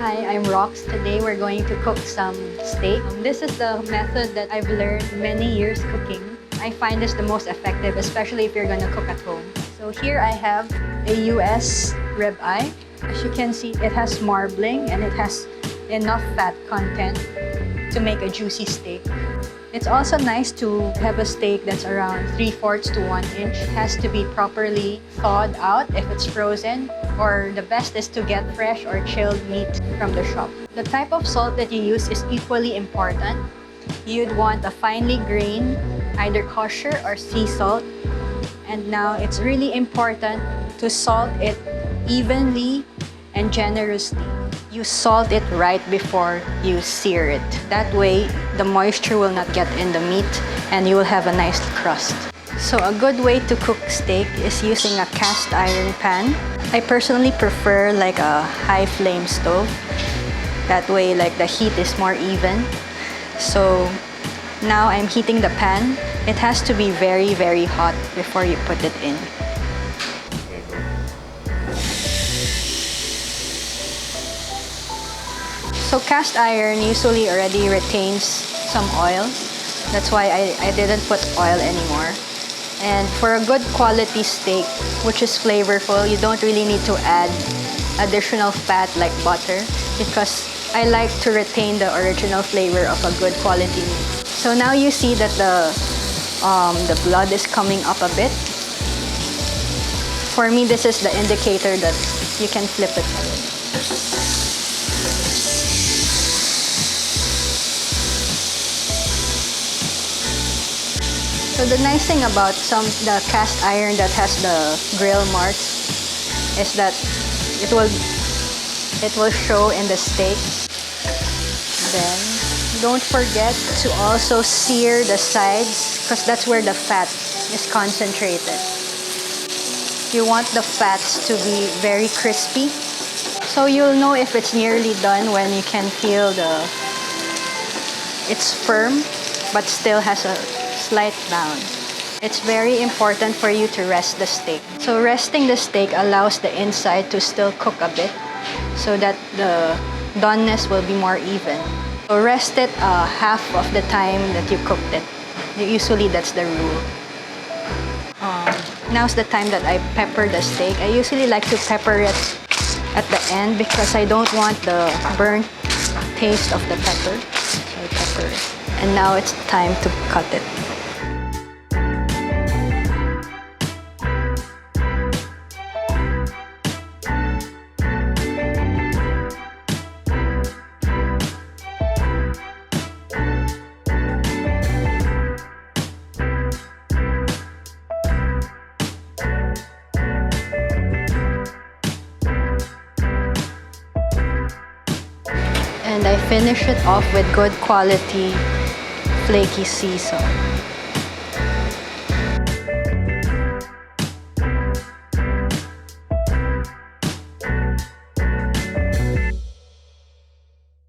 Hi, I'm Rox. Today we're going to cook some steak. This is the method that I've learned many years cooking. I find this the most effective, especially if you're gonna cook at home. So here I have a US ribeye. As you can see, it has marbling and it has enough fat content to make a juicy steak. It's also nice to have a steak that's around 3/4 to 1 inch. It has to be properly thawed out if it's frozen, or the best is to get fresh or chilled meat from the shop. The type of salt that you use is equally important. You'd want a finely grained, either kosher or sea salt. And now it's really important to salt it evenly and generously. You salt it right before you sear it. That way, the moisture will not get in the meat and you will have a nice crust. So a good way to cook steak is using a cast iron pan. I personally prefer like a high flame stove. That way, like the heat is more even. So now I'm heating the pan. It has to be very, very hot before you put it in. So cast iron usually already retains some oil. That's why I didn't put oil anymore. And for a good quality steak, which is flavorful, you don't really need to add additional fat like butter, because I like to retain the original flavor of a good quality meat. So now you see that the blood is coming up a bit. For me, this is the indicator that you can flip it. So the nice thing about the cast iron that has the grill marks is that it will show in the steak. Then don't forget to also sear the sides, because that's where the fat is concentrated. You want the fats to be very crispy. So you'll know if it's nearly done when you can feel it's firm but still has a slight brown. It's very important for you to rest the steak. So resting the steak allows the inside to still cook a bit so that the doneness will be more even. So rest it half of the time that you cooked it. Usually that's the rule. Now's the time that I pepper the steak. I usually like to pepper it at the end because I don't want the burnt taste of the pepper. So I pepper it. And now it's time to cut it. And I finish it off with good quality flaky sea salt.